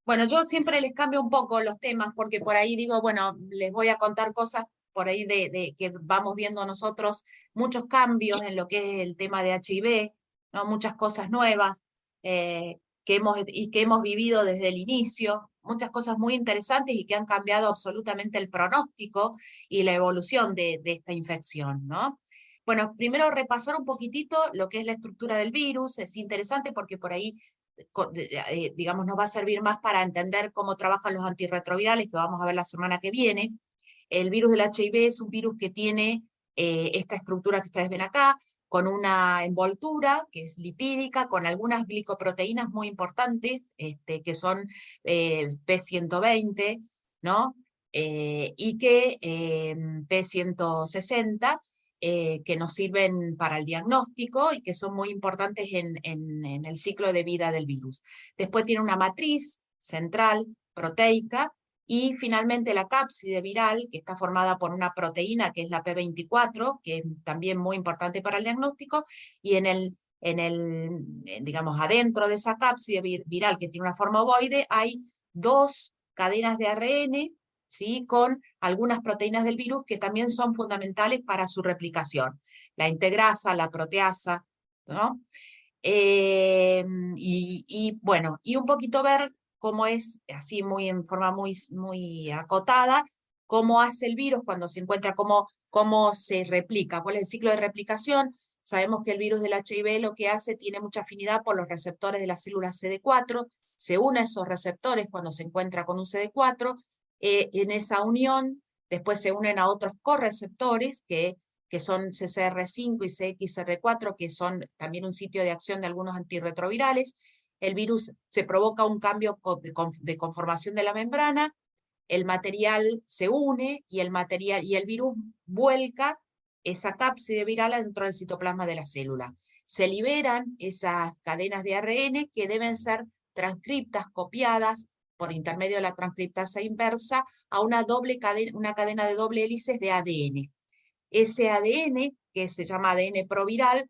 Bueno, yo siempre les cambio un poco los temas porque por ahí digo, bueno, les voy a contar cosas por ahí de que vamos viendo nosotros, muchos cambios en lo que es el tema de HIV, ¿no? Muchas cosas nuevas que hemos vivido desde el inicio, muchas cosas muy interesantes y que han cambiado absolutamente el pronóstico y la evolución de esta infección, ¿no? Bueno, primero repasar un poquitito lo que es la estructura del virus, es interesante porque por ahí digamos, nos va a servir más para entender cómo trabajan los antirretrovirales, que vamos a ver la semana que viene. El virus del HIV es un virus que tiene esta estructura que ustedes ven acá, con una envoltura que es lipídica, con algunas glicoproteínas muy importantes, que son P120, ¿no? Y que P160, que nos sirven para el diagnóstico y que son muy importantes en el ciclo de vida del virus. Después tiene una matriz central proteica y finalmente la cápside viral, que está formada por una proteína que es la P24, que es también muy importante para el diagnóstico, y digamos, adentro de esa cápside viral que tiene una forma ovoide, hay dos cadenas de ARN, ¿sí? Con algunas proteínas del virus que también son fundamentales para su replicación. La integrasa, la proteasa, ¿no? Bueno, y un poquito ver cómo es, así muy en forma muy acotada, cómo hace el virus cuando se encuentra, cómo se replica, cuál es el ciclo de replicación. Sabemos que el virus del HIV lo que hace tiene mucha afinidad por los receptores de las células CD4, se une a esos receptores cuando se encuentra con un CD4, en esa unión después se unen a otros correceptores que son CCR5 y CXR4, que son también un sitio de acción de algunos antirretrovirales. El virus se provoca un cambio de conformación de la membrana, el material se une y el virus vuelca esa cápside viral dentro del citoplasma de la célula. Se liberan esas cadenas de ARN que deben ser transcriptas, copiadas por intermedio de la transcriptasa inversa a una cadena de doble hélices de ADN. Ese ADN, que se llama ADN proviral,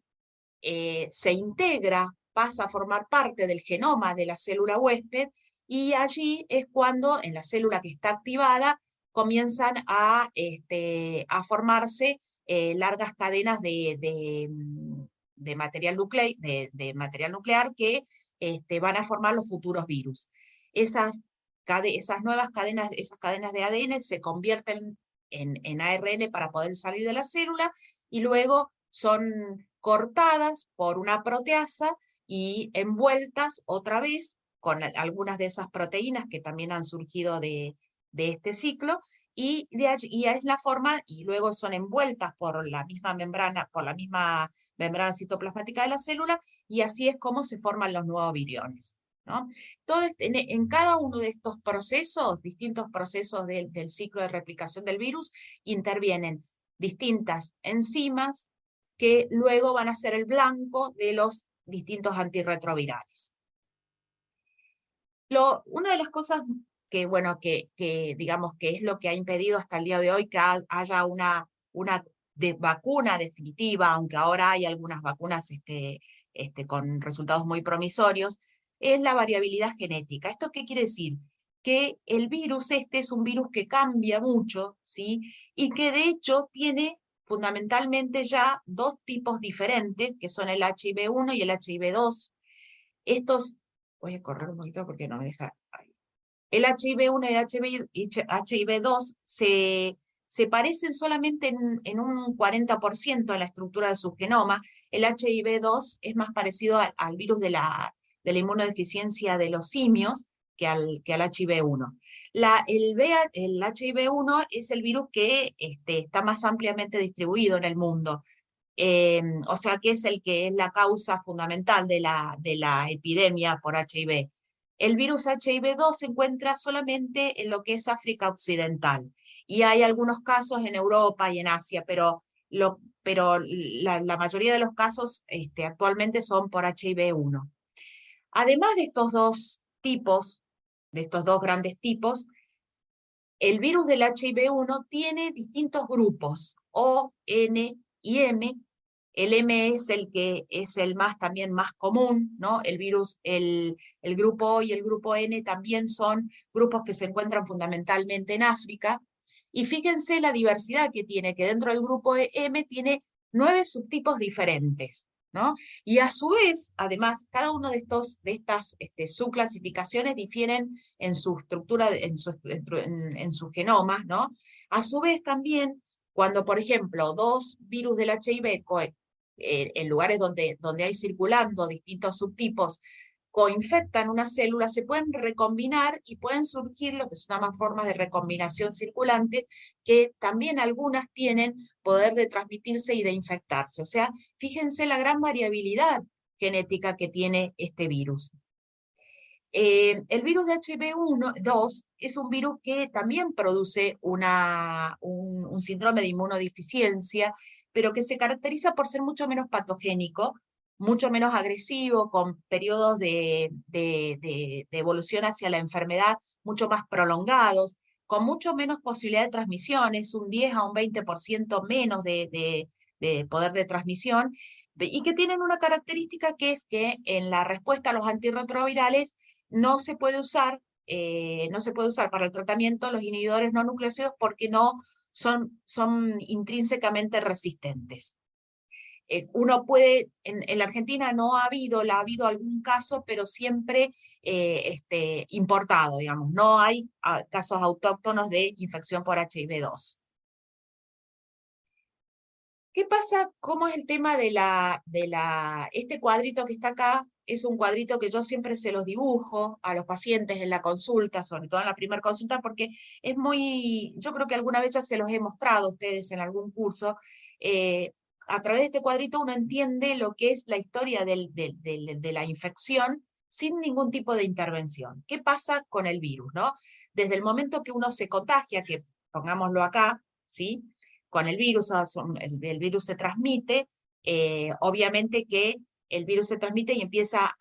se integra, pasa a formar parte del genoma de la célula huésped, y allí es cuando en la célula que está activada comienzan a formarse largas cadenas de material nuclear que van a formar los futuros virus. Esas nuevas cadenas, esas cadenas de ADN se convierten en ARN para poder salir de la célula y luego son cortadas por una proteasa y envueltas otra vez con algunas de esas proteínas que también han surgido de este ciclo, y de allí y es la forma, y luego son envueltas por la misma membrana citoplasmática de la célula, y así es como se forman los nuevos viriones, ¿no? En cada uno de estos procesos, distintos procesos del ciclo de replicación del virus, intervienen distintas enzimas que luego van a ser el blanco de los distintos antirretrovirales. Una de las cosas que, bueno, que digamos que es lo que ha impedido hasta el día de hoy que haya una vacuna definitiva, aunque ahora hay algunas vacunas con resultados muy promisorios, es la variabilidad genética. ¿Esto qué quiere decir? Que el virus es un virus que cambia mucho, ¿sí? Y que de hecho tiene fundamentalmente ya dos tipos diferentes, que son el HIV-1 y el HIV-2. Estos, voy a correr un poquito porque no me deja. El HIV-1 y el HIV-2 se parecen solamente en un 40% en la estructura de su genoma. El HIV-2 es más parecido al virus de la inmunodeficiencia de los simios que al HIV-1. El HIV-1 es el virus que está más ampliamente distribuido en el mundo. O sea que es el que es la causa fundamental de la epidemia por HIV. El virus HIV-2 se encuentra solamente en lo que es África Occidental, y hay algunos casos en Europa y en Asia, pero la mayoría de los casos actualmente son por HIV-1. Además de estos dos tipos, de estos dos grandes tipos, el virus del HIV-1 tiene distintos grupos, O, N y M, El M es el que es el más también más común, ¿no? El virus, el grupo O y el grupo N también son grupos que se encuentran fundamentalmente en África. Y fíjense la diversidad que tiene, que dentro del grupo M tiene 9 subtipos diferentes, ¿no? Y a su vez, además, cada uno de estas subclasificaciones difieren en su estructura, en sus genomas, ¿no? A su vez también, cuando, por ejemplo, dos virus del HIV en lugares donde hay circulando distintos subtipos, coinfectan una célula, se pueden recombinar y pueden surgir lo que se llaman formas de recombinación circulante, que también algunas tienen poder de transmitirse y de infectarse. O sea, fíjense la gran variabilidad genética que tiene este virus. El virus de HIV-2 es un virus que también produce un síndrome de inmunodeficiencia, pero que se caracteriza por ser mucho menos patogénico, mucho menos agresivo, con periodos de evolución hacia la enfermedad mucho más prolongados, con mucho menos posibilidad de transmisión, es un 10 a un 20% menos de poder de transmisión, y que tienen una característica que es que en la respuesta a los antirretrovirales no se puede usar, no se puede usar para el tratamiento los inhibidores no nucleócidos porque no son intrínsecamente resistentes. Uno puede, en la Argentina no ha habido algún caso, pero siempre importado, digamos, no hay casos autóctonos de infección por HIV-2. ¿Qué pasa? ¿Cómo es el tema este cuadrito que está acá? Es un cuadrito que yo siempre se los dibujo a los pacientes en la consulta, sobre todo en la primera consulta, porque es muy, yo creo que alguna vez ya se los he mostrado a ustedes en algún curso. A través de este cuadrito uno entiende lo que es la historia de la infección sin ningún tipo de intervención. ¿Qué pasa con el virus, no? Desde el momento que uno se contagia, que pongámoslo acá, ¿sí? Con el virus, el virus se transmite, obviamente que el virus se transmite y empieza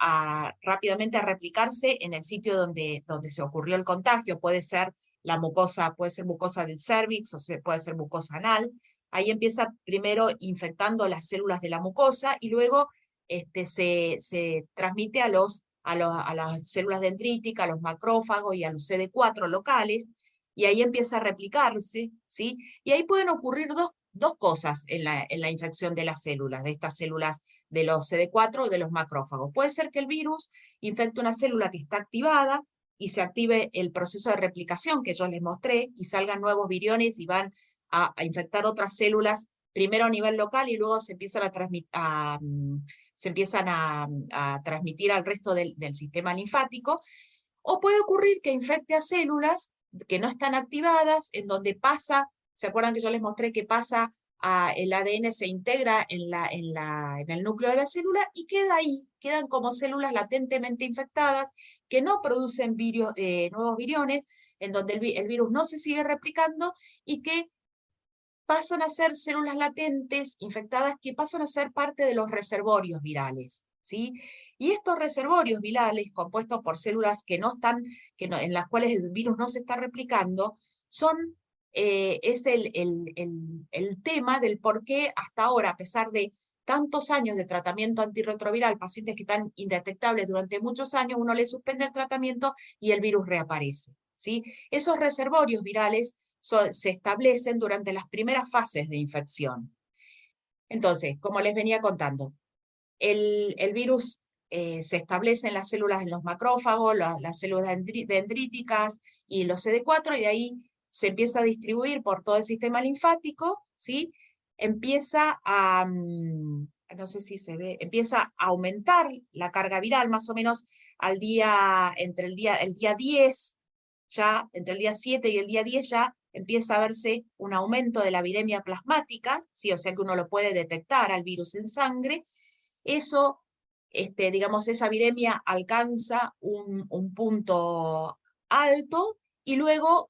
rápidamente a replicarse en el sitio donde se ocurrió el contagio. Puede ser la mucosa, puede ser mucosa del cervix o puede ser mucosa anal. Ahí empieza primero infectando las células de la mucosa y luego se transmite a las células dendríticas, a los macrófagos y a los CD4 locales, y ahí empieza a replicarse, ¿sí? Y ahí pueden ocurrir dos cosas en la infección de las células, de estas células de los CD4 o de los macrófagos. Puede ser que el virus infecte una célula que está activada y se active el proceso de replicación que yo les mostré y salgan nuevos viriones y van a infectar otras células, primero a nivel local y luego se empiezan a transmitir al resto del sistema linfático. O puede ocurrir que infecte a células que no están activadas, en donde pasa, ¿se acuerdan que yo les mostré que pasa el ADN se integra en el núcleo de la célula y queda ahí, quedan como células latentemente infectadas que no producen nuevos viriones, en donde el virus no se sigue replicando y que pasan a ser células latentes infectadas que pasan a ser parte de los reservorios virales, ¿sí? Y estos reservorios virales, compuestos por células que no están, en las cuales el virus no se está replicando, es el tema del por qué hasta ahora, a pesar de tantos años de tratamiento antirretroviral, pacientes que están indetectables durante muchos años, uno le suspende el tratamiento y el virus reaparece, ¿sí? Esos reservorios virales se establecen durante las primeras fases de infección. Entonces, como les venía contando, el virus se establece en las células, en los macrófagos, las células dendríticas y los CD4, y de ahí se empieza a distribuir por todo el sistema linfático, ¿sí? Empieza no sé si se ve, empieza a aumentar la carga viral, más o menos entre el día 10, ya entre el día 7 y el día 10 ya empieza a verse un aumento de la viremia plasmática, ¿sí? O sea que uno lo puede detectar al virus en sangre. Eso, digamos, esa viremia alcanza un punto alto y luego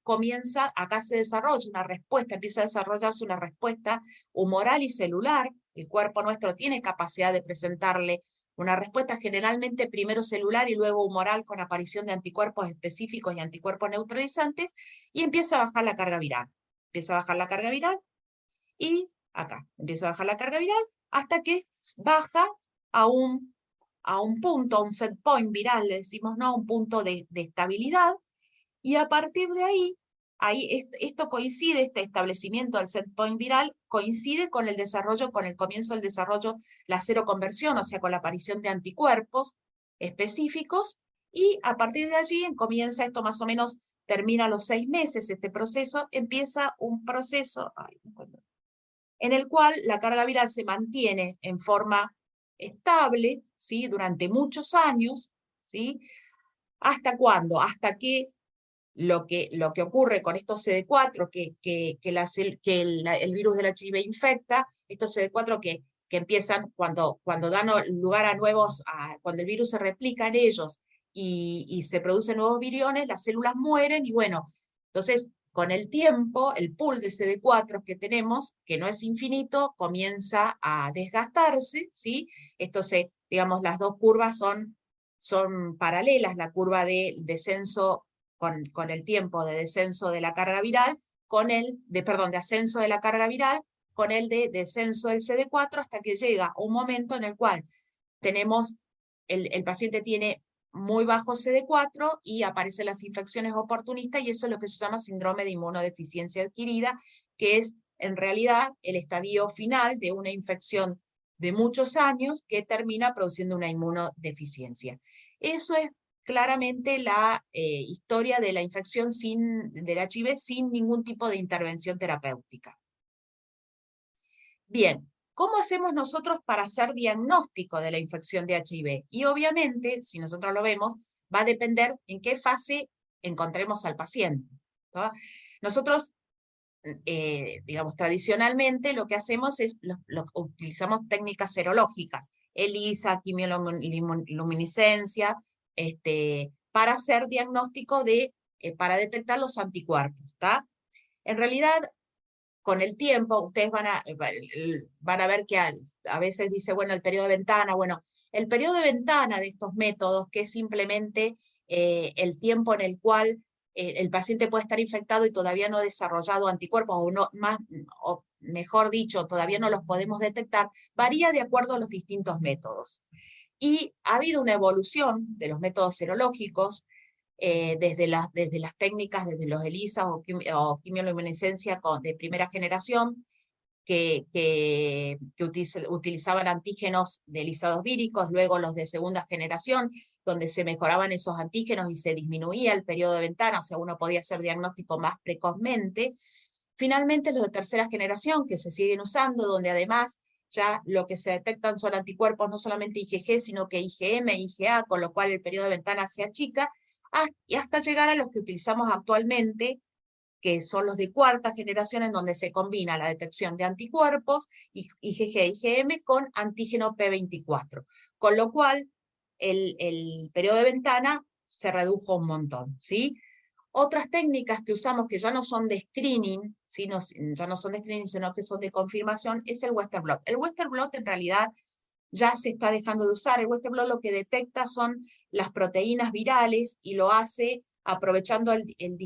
acá se desarrolla una respuesta, empieza a desarrollarse una respuesta humoral y celular. El cuerpo nuestro tiene capacidad de presentarle una respuesta generalmente primero celular y luego humoral con aparición de anticuerpos específicos y anticuerpos neutralizantes, y empieza a bajar la carga viral. Empieza a bajar la carga viral y acá empieza a bajar la carga viral hasta que baja a un punto, a un set point viral, le decimos, ¿no? Un punto de estabilidad, y a partir de ahí, esto coincide, este establecimiento del set point viral, coincide con el desarrollo, con el comienzo del desarrollo, la seroconversión, o sea, con la aparición de anticuerpos específicos, y a partir de allí comienza esto más o menos, termina a los 6 meses este proceso, empieza un proceso en el cual la carga viral se mantiene en forma estable, ¿sí? Durante muchos años, ¿sí? ¿Hasta cuándo? Hasta que lo que ocurre con estos CD4 que el virus del HIV infecta, estos CD4 que empiezan cuando dan lugar a nuevos, cuando el virus se replica en ellos y se producen nuevos viriones, las células mueren y bueno, entonces con el tiempo el pool de CD4 que tenemos, que no es infinito, comienza a desgastarse, ¿sí? Digamos, las dos curvas son paralelas, la curva de descenso con el tiempo de descenso de la carga viral, de ascenso de la carga viral, con el de descenso del CD4, hasta que llega un momento en el cual el paciente tiene muy bajo CD4 y aparecen las infecciones oportunistas, y eso es lo que se llama síndrome de inmunodeficiencia adquirida, que es en realidad el estadio final de una infección de muchos años que termina produciendo una inmunodeficiencia. Eso es claramente la historia de la infección del HIV sin ningún tipo de intervención terapéutica. Bien, ¿cómo hacemos nosotros para hacer diagnóstico de la infección de HIV? Y obviamente, si nosotros lo vemos, va a depender en qué fase encontremos al paciente, ¿no? Nosotros, digamos, tradicionalmente lo que hacemos es, utilizamos técnicas serológicas, ELISA, quimioluminiscencia, para hacer diagnóstico para detectar los anticuerpos, ¿tá? En realidad, con el tiempo, ustedes van a ver que a veces dice, bueno, el periodo de ventana, bueno, el periodo de ventana de estos métodos, que es simplemente el tiempo en el cual el paciente puede estar infectado y todavía no ha desarrollado anticuerpos, o mejor dicho, todavía no los podemos detectar, varía de acuerdo a los distintos métodos. Y ha habido una evolución de los métodos serológicos, desde las técnicas, desde los ELISA o quimioluminescencia de primera generación, que utilizaban antígenos de ELISA víricos, luego los de segunda generación, donde se mejoraban esos antígenos y se disminuía el periodo de ventana, o sea, uno podía hacer diagnóstico más precozmente. Finalmente, los de tercera generación, que se siguen usando, donde además ya lo que se detectan son anticuerpos, no solamente IgG, sino que IgM, IgA, con lo cual el periodo de ventana se achica, y hasta llegar a los que utilizamos actualmente, que son los de cuarta generación, en donde se combina la detección de anticuerpos, IgG, IgM, con antígeno P24, con lo cual el periodo de ventana se redujo un montón, ¿sí? Otras técnicas que usamos, que ya no son de screening, ya no son de screening, sino que son de confirmación, es el Western blot. El Western blot en realidad ya se está dejando de usar. El Western blot lo que detecta son las proteínas virales y lo hace aprovechando el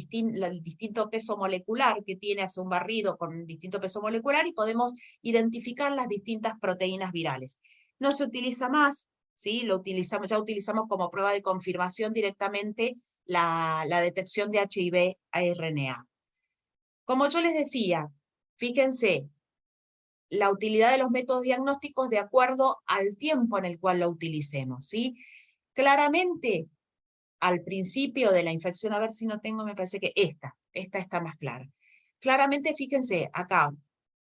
distinto peso molecular que tiene, hace un barrido con un distinto peso molecular y podemos identificar las distintas proteínas virales. No se utiliza más, ¿sí? Ya utilizamos como prueba de confirmación directamente la detección de HIV a RNA. Como yo les decía, fíjense, la utilidad de los métodos diagnósticos de acuerdo al tiempo en el cual lo utilicemos, ¿sí? Claramente, al principio de la infección, a ver si no tengo, me parece que esta está más clara. Claramente, fíjense, acá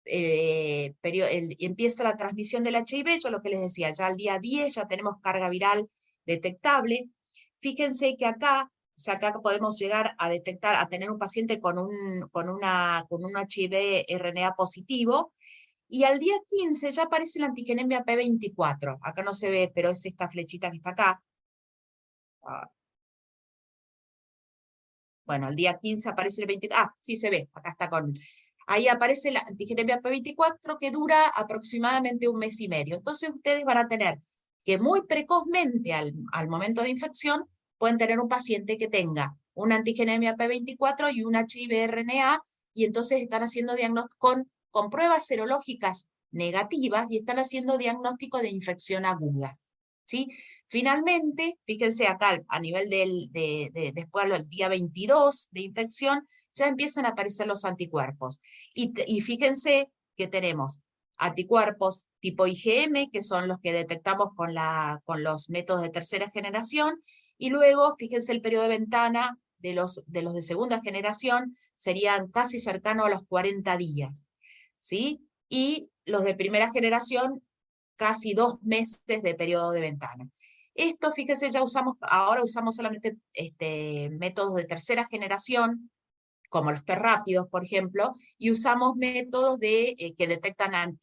empieza la transmisión del HIV, yo lo que les decía, ya al día 10 ya tenemos carga viral detectable. Fíjense que acá, o sea, acá podemos llegar a detectar, a tener un paciente con un HIV RNA positivo, y al día 15 ya aparece la antigenemia P24. Acá no se ve, pero es esta flechita que está acá. Bueno, al día 15 aparece el 24. Ah, sí se ve, acá está con... Ahí aparece la antigenemia P24 que dura aproximadamente 1 mes y medio. Entonces ustedes van a tener que muy precozmente al momento de infección pueden tener un paciente que tenga una antigenemia P24 y un HIV-RNA, y entonces están haciendo diagnóstico con pruebas serológicas negativas y están haciendo diagnóstico de infección aguda. ¿Sí? Finalmente, fíjense acá, a nivel después del día 22 de infección, ya empiezan a aparecer los anticuerpos. Y fíjense que tenemos anticuerpos tipo IgM, que son los que detectamos con los métodos de tercera generación, y luego, fíjense, el periodo de ventana de los de segunda generación serían casi cercanos a los 40 días, ¿sí? Y los de primera generación, casi 2 meses de periodo de ventana. Esto, fíjense, ahora usamos solamente métodos de tercera generación, como los test rápidos, por ejemplo, y usamos métodos que detectan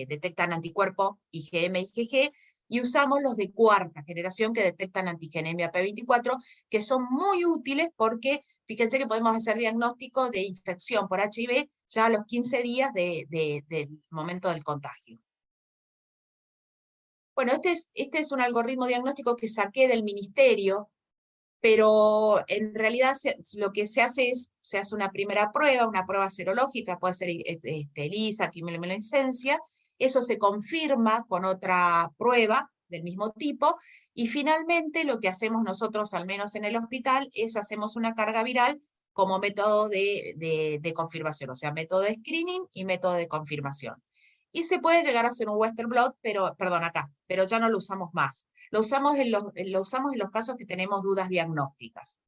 detectan anticuerpos IgM, IgG, y usamos los de cuarta generación que detectan antigenemia P24, que son muy útiles porque fíjense que podemos hacer diagnóstico de infección por HIV ya a los 15 días del momento del contagio. Bueno, este es un algoritmo diagnóstico que saqué del ministerio, pero en realidad lo que se hace es, se hace una primera prueba, una prueba serológica, puede ser ELISA, quimiluminescencia, eso se confirma con otra prueba del mismo tipo, y finalmente lo que hacemos nosotros, al menos en el hospital, es hacemos una carga viral como método de confirmación, o sea, método de screening y método de confirmación. Y se puede llegar a hacer un Western blot, perdón, acá, pero ya no lo usamos más. Lo usamos en los casos que tenemos dudas diagnósticas.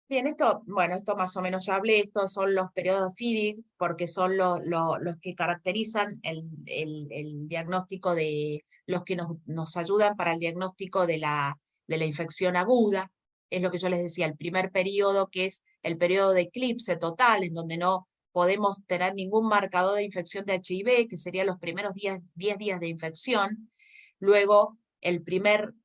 Bien, bueno, esto más o menos ya hablé, estos son los periodos de FIDIC, porque son los que caracterizan el diagnóstico los que nos ayudan para el diagnóstico de la infección aguda. Es lo que yo les decía, el primer periodo, que es el periodo de eclipse total, en donde no podemos tener ningún marcador de infección de HIV, que serían los primeros 10 días de infección. Luego, el primer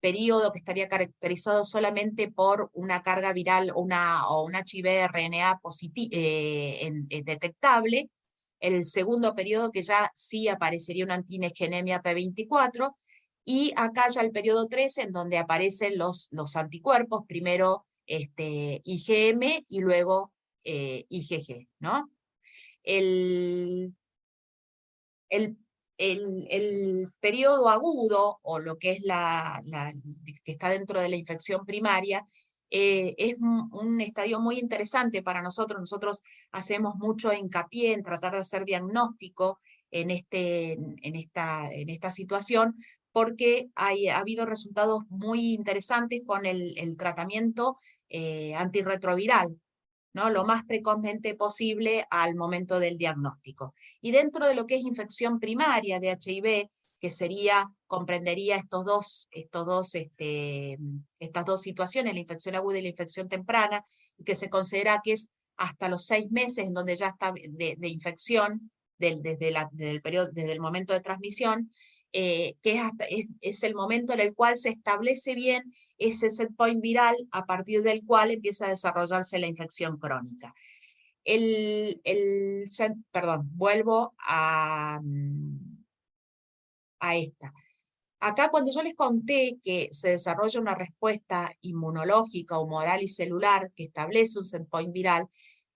periodo que estaría caracterizado solamente por una carga viral o un HIV-RNA detectable. El segundo periodo que ya sí aparecería una antigenemia P24, y acá ya el periodo 3 en donde aparecen los anticuerpos, primero IgM y luego IgG, ¿no? El el periodo agudo, o lo que es que está dentro de la infección primaria, es un estadio muy interesante para nosotros. Nosotros hacemos mucho hincapié en tratar de hacer diagnóstico en esta situación, porque ha habido resultados muy interesantes con el tratamiento antirretroviral, ¿no? Lo más precozmente posible al momento del diagnóstico. Y dentro de lo que es infección primaria de HIV, que comprendería estas dos situaciones, la infección aguda y la infección temprana, y que se considera que es hasta los 6 meses en donde ya está de infección, desde el momento de transmisión, que es el momento en el cual se establece bien ese set point viral a partir del cual empieza a desarrollarse la infección crónica. Perdón, vuelvo a esta. Acá cuando yo les conté que se desarrolla una respuesta inmunológica, humoral y celular que establece un set point viral,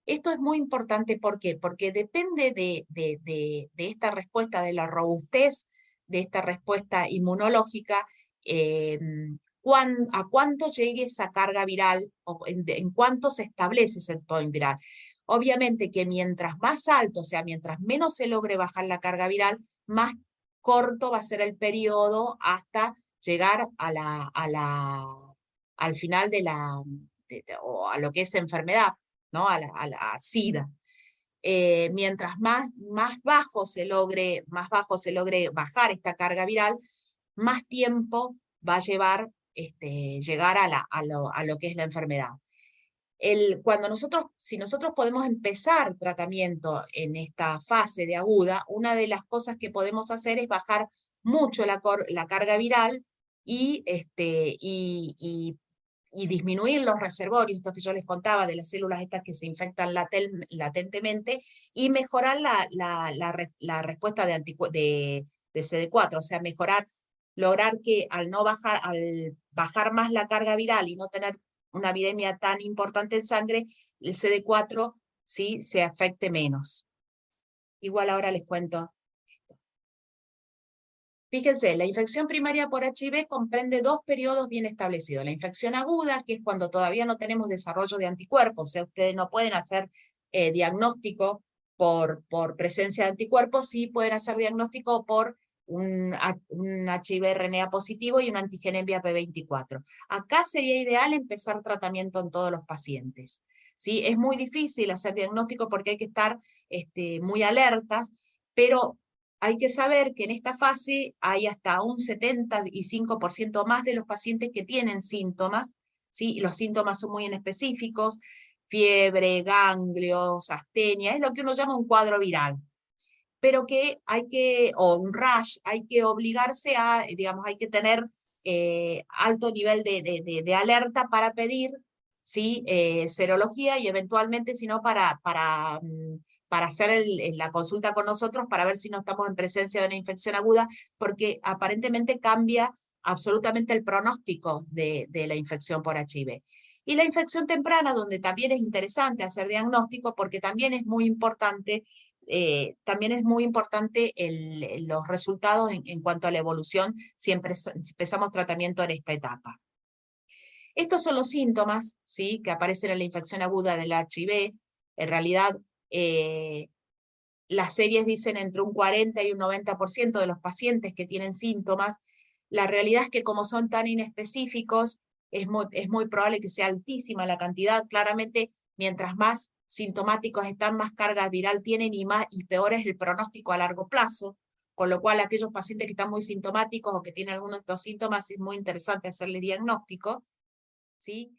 esto es muy importante. ¿Por qué? Porque depende de esta respuesta, de la robustez de esta respuesta inmunológica, a cuánto llegue esa carga viral, o en cuánto se establece ese point viral. Obviamente que mientras más alto, o sea, mientras menos se logre bajar la carga viral, más corto va a ser el periodo hasta llegar al final o a lo que es enfermedad, ¿no? A la SIDA. Mientras más bajo se logre bajar esta carga viral, más tiempo va a llevar llegar a lo que es la enfermedad. Si nosotros podemos empezar tratamiento en esta fase de aguda, una de las cosas que podemos hacer es bajar mucho la carga viral y disminuir los reservorios, estos que yo les contaba, de las células estas que se infectan latentemente, y mejorar la respuesta de CD4, o sea, lograr que al bajar más la carga viral y no tener una viremia tan importante en sangre, el CD4 ¿sí? Se afecte menos. Igual ahora les cuento. Fíjense, la infección primaria por HIV comprende dos periodos bien establecidos. La infección aguda, que es cuando todavía no tenemos desarrollo de anticuerpos, o sea, ustedes no pueden hacer diagnóstico por presencia de anticuerpos, sí pueden hacer diagnóstico por un HIV-RNA positivo y un antígeno MAP24. Acá sería ideal empezar tratamiento en todos los pacientes. ¿Sí? Es muy difícil hacer diagnóstico porque hay que estar muy alertas, pero hay que saber que en esta fase hay hasta un 75% más de los pacientes que tienen síntomas, ¿sí? Los síntomas son muy inespecíficos, fiebre, ganglios, astenia, es lo que uno llama un cuadro viral, pero que hay que, o un rash, hay que obligarse a, digamos, hay que tener alto nivel de alerta para pedir, ¿sí? Serología y eventualmente, si no, para hacer la consulta con nosotros para ver si no estamos en presencia de una infección aguda, porque aparentemente cambia absolutamente el pronóstico de la infección por HIV. Y la infección temprana, donde también es interesante hacer diagnóstico, porque también es muy importante los resultados en cuanto a la evolución si empezamos tratamiento en esta etapa. Estos son los síntomas, ¿sí? Que aparecen en la infección aguda del HIV. En realidad, las series dicen entre un 40 y un 90% de los pacientes que tienen síntomas. La realidad es que como son tan inespecíficos, es muy probable que sea altísima la cantidad. Claramente, mientras más sintomáticos están, más carga viral tienen y peor es el pronóstico a largo plazo. Con lo cual, aquellos pacientes que están muy sintomáticos o que tienen algunos de estos síntomas, es muy interesante hacerle diagnóstico, ¿sí?